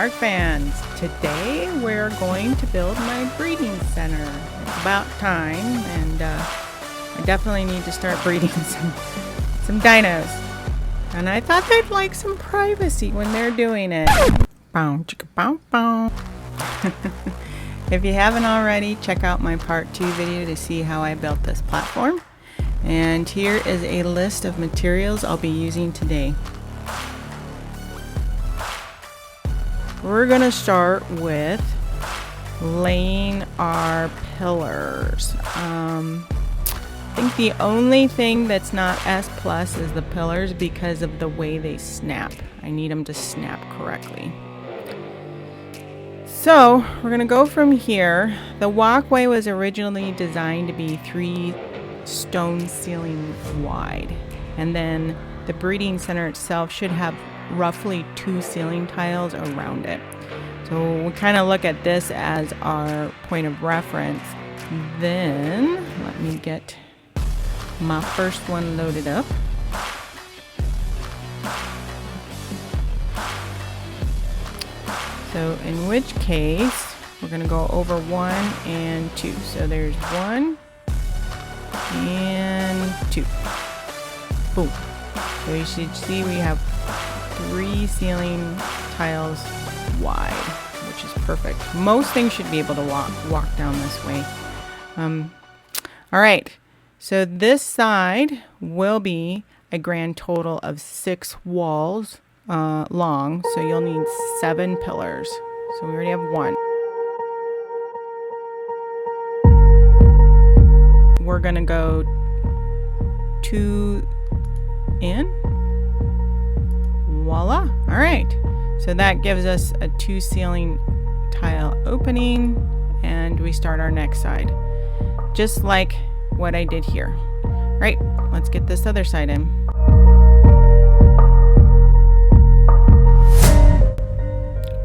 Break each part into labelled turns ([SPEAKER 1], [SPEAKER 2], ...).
[SPEAKER 1] Shark fans, today we're going to build my breeding center. It's about time, and I definitely need to start breeding some dinos. And I thought they'd like some privacy when they're doing it. Bow, chicka, bow, bow. If you haven't already, check out my part 2 video to see how I built this platform. And here is a list of materials I'll be using today. We're gonna start with laying our pillars. I think the only thing that's not S+ is the pillars because of the way they snap. I need them to snap correctly. So we're gonna go from here. The walkway was originally designed to be 3 stone ceiling wide, and then the breeding center itself should have roughly 2 ceiling tiles around it. So we kind of look at this as our point of reference. Then let me get my first one loaded up. So in which case we're going to go over 1 and 2. So there's 1 and 2. Boom. So you should see we have 3 ceiling tiles wide, which is perfect. Most things should be able to walk down this way. All right, so this side will be a grand total of 6 walls long, so you'll need 7 pillars. So we already have 1. We're gonna go 2 in. Voila. All right, so that gives us a 2 ceiling tile opening, and we start our next side just like what I did here. Right, let's get this other side in.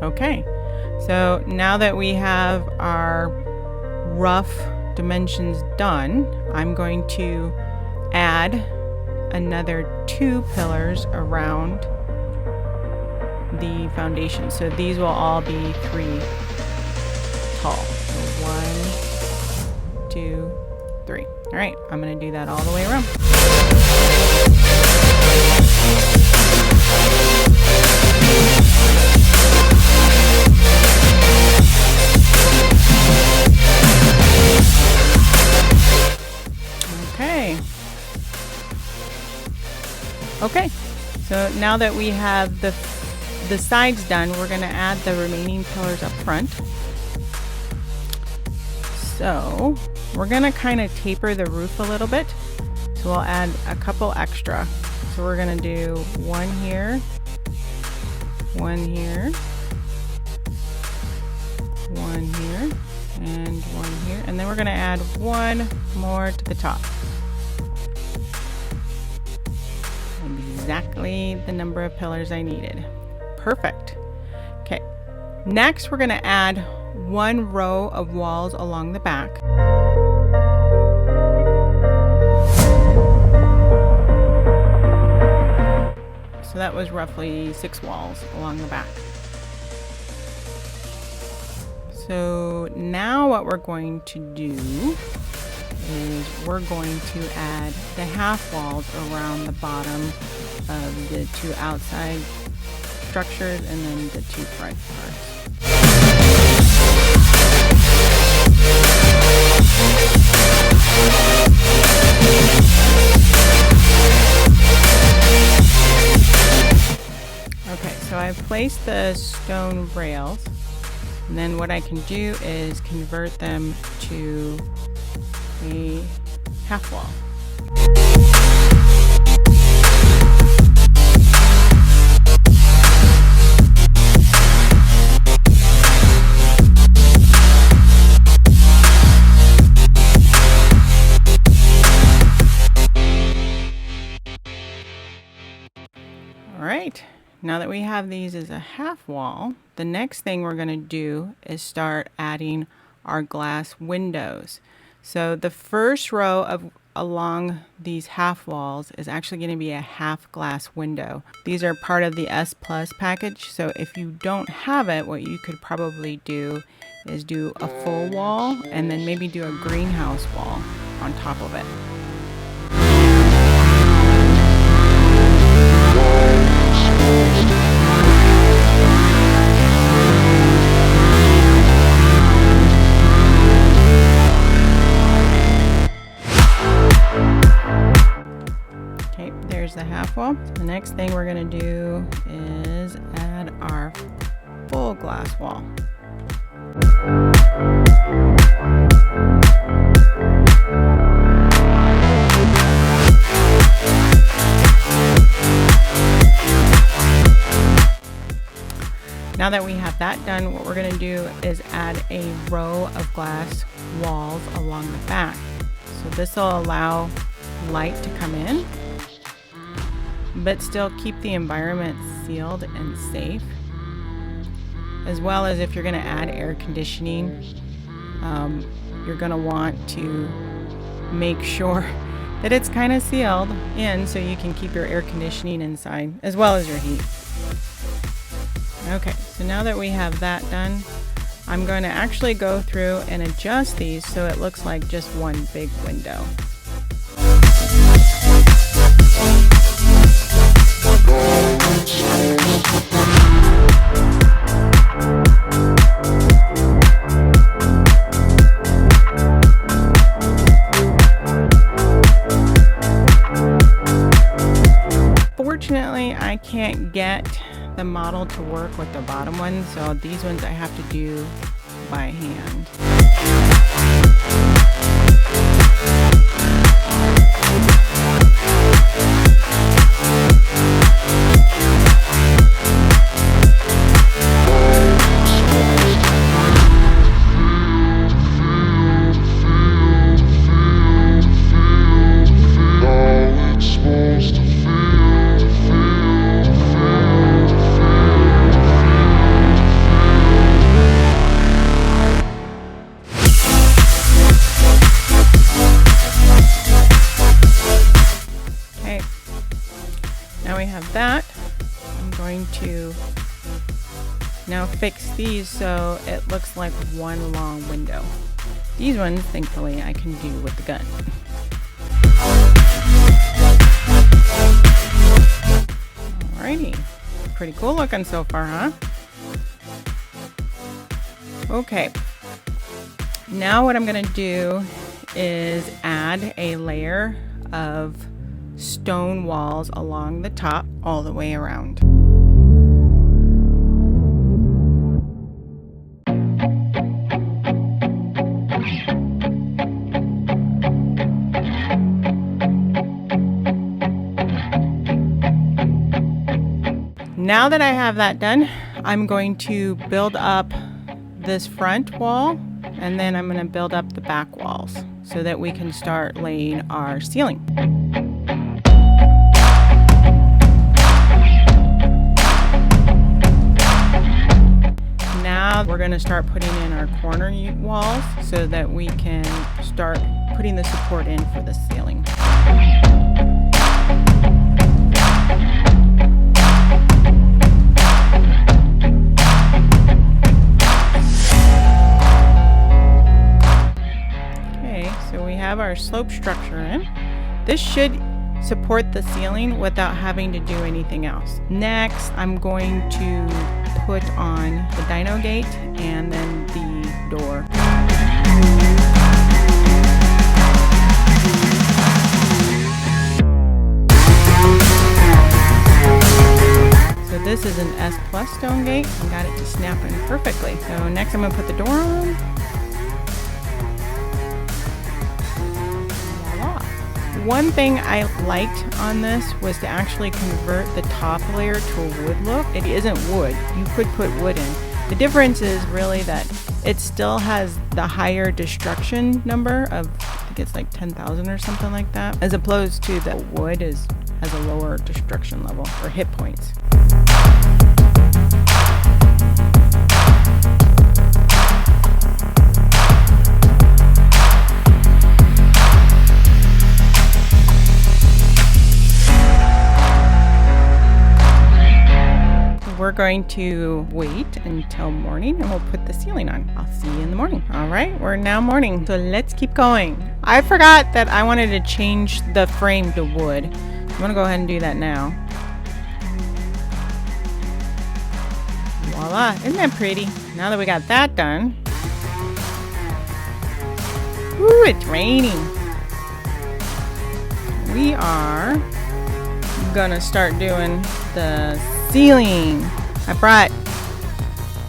[SPEAKER 1] Okay, so now that we have our rough dimensions done, I'm going to add another 2 pillars around the foundation. So these will all be 3 tall. So 1, 2, 3. All right, I'm going to do that all the way around. Okay, so now that we have the sides done, we're going to add the remaining pillars up front. So we're going to kind of taper the roof a little bit. So we'll add a couple extra. So we're going to do 1 here, 1 here, 1 here, and 1 here. And then we're going to add 1 more to the top. Exactly the number of pillars I needed. Perfect. Okay, next we're going to add 1 row of walls along the back. So that was roughly 6 walls along the back. So now what we're going to do is we're going to add the half walls around the bottom of the 2 outside structures and then the 2 front parts. Okay, so I've placed the stone rails, and then what I can do is convert them to a half wall. All right, now that we have these as a half wall, the next thing we're going to do is start adding our glass windows. So the first row along these half walls is actually going to be a half glass window. These are part of the S Plus package, so if you don't have it, what you could probably do is do a full wall and then maybe do a greenhouse wall on top of it. Okay, there's the half wall. The next thing we're going to do is add our full glass wall. Now that we have that done, what we're going to do is add a row of glass walls along the back. So this will allow light to come in, but still keep the environment sealed and safe. As well as if you're going to add air conditioning, you're going to want to make sure that it's kind of sealed in so you can keep your air conditioning inside as well as your heat. Okay, so now that we have that done, I'm going to actually go through and adjust these so it looks like just one big window. Fortunately, I can't get the model to work with the bottom one, so these ones I have to do by hand. Now we have that. I'm going to now fix these so it looks like one long window. These ones, thankfully, I can do with the gun. Alrighty, pretty cool looking so far, huh? Okay, now what I'm gonna do is add a layer of stone walls along the top all the way around. Now that I have that done, I'm going to build up this front wall and then I'm going to build up the back walls so that we can start laying our ceiling. Now we're going to start putting in our corner walls so that we can start putting the support in for the ceiling. Okay, so we have our slope structure in. This should support the ceiling without having to do anything else. Next, I'm going to put on the dino gate and then the door. So this is an S Plus stone gate. I got it to snap in perfectly. So next I'm going to put the door on. One thing I liked on this was to actually convert the top layer to a wood look. It isn't wood. You could put wood in. The difference is really that it still has the higher destruction number of, I think it's like 10,000 or something like that, as opposed to the wood has a lower destruction level or hit points. we're going to wait until morning and we'll put the ceiling on. I'll see you in the morning. All right, we're now morning, so let's keep going. I forgot that I wanted to change the frame to wood. I'm gonna go ahead and do that now. Voila, isn't that pretty? Now that we got that done. Ooh, it's raining. We are gonna start doing the ceiling. I brought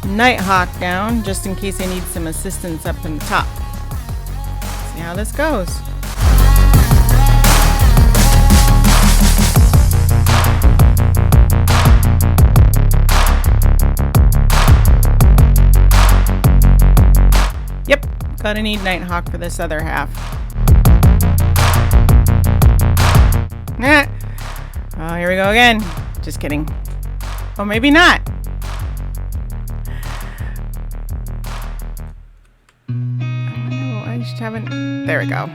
[SPEAKER 1] Nighthawk down just in case I need some assistance up in the top. See how this goes. Yep, gonna need Nighthawk for this other half. Oh, here we go again. Just kidding. Oh, maybe not. Oh no, I just haven't. There we go.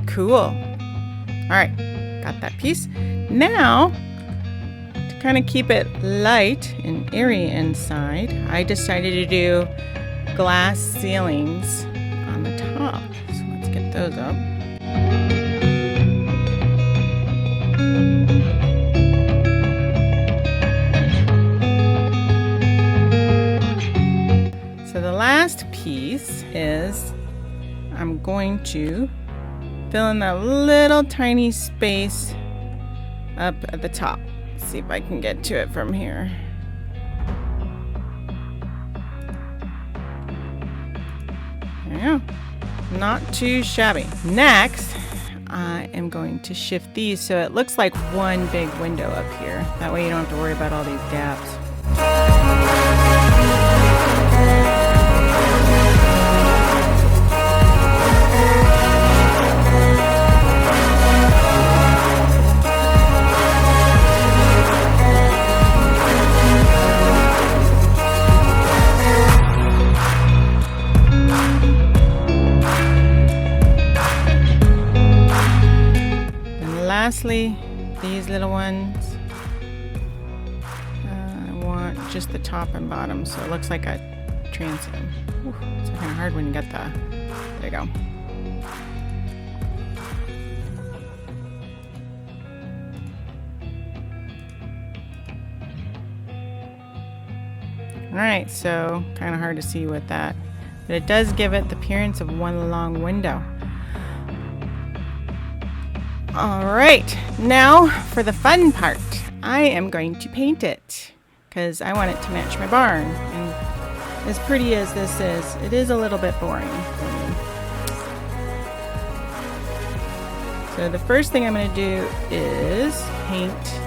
[SPEAKER 1] Cool. All right, got that piece. Now, kind of keep it light and airy inside, I decided to do glass ceilings on the top. So let's get those up. So the last piece is I'm going to fill in that little tiny space up at the top. See if I can get to it from here. There you go. Not too shabby. Next, I am going to shift these so it looks like one big window up here. That way you don't have to worry about all these gaps. Lastly, these little ones, I want just the top and bottom so it looks like a transom. Ooh, it's kind of hard when you get the, there you go. Alright, so kind of hard to see with that, but it does give it the appearance of one long window. Alright, now for the fun part. I am going to paint it because I want it to match my barn. And as pretty as this is, it is a little bit boring for me. So the first thing I'm going to do is paint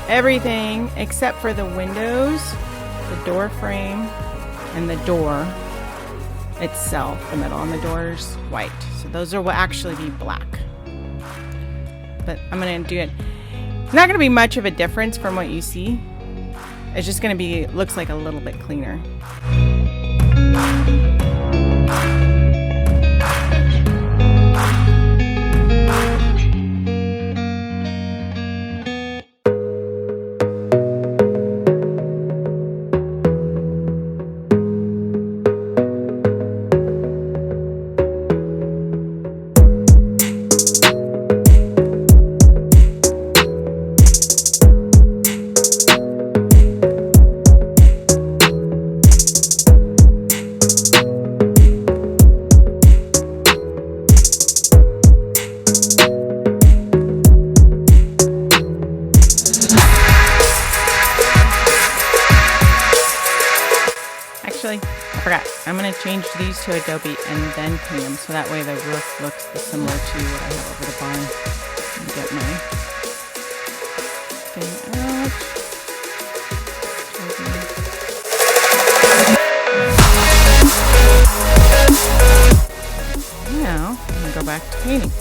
[SPEAKER 1] everything except for the windows, the door frame, and the door itself, the middle, and the door's white. So those will actually be black. But I'm going to do it. It's not going to be much of a difference from what you see. It's just going to be, looks like a little bit cleaner. I forgot. I'm going to change these to Adobe and then paint them so that way the roof looks similar to what I have over the barn. And get my thing out. Now, I'm going to go back to painting.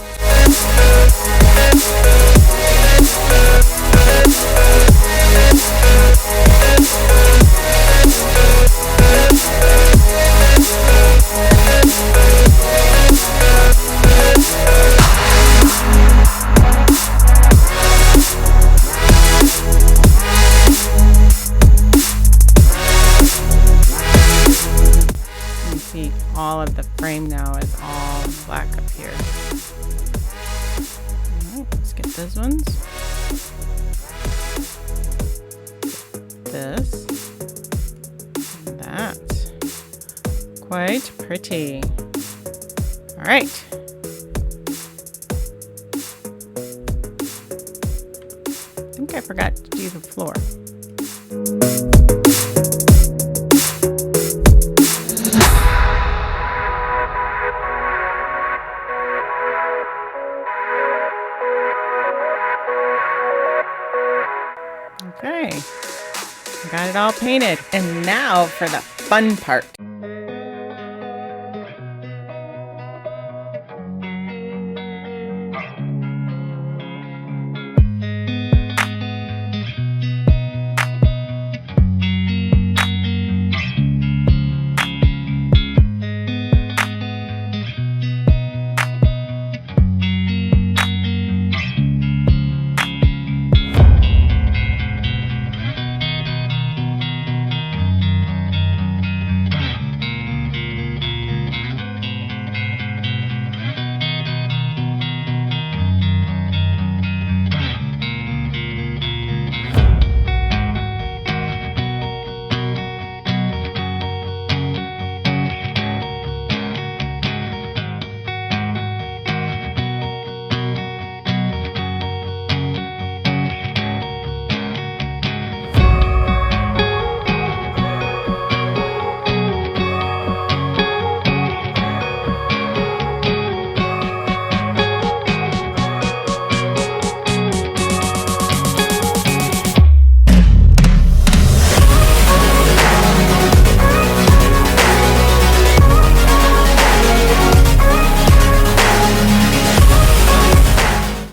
[SPEAKER 1] frame now is all black up here. Alright, let's get those ones. This. And that. Quite pretty. Alright. I think I forgot to do the floor. Okay, got it all painted. And now for the fun part.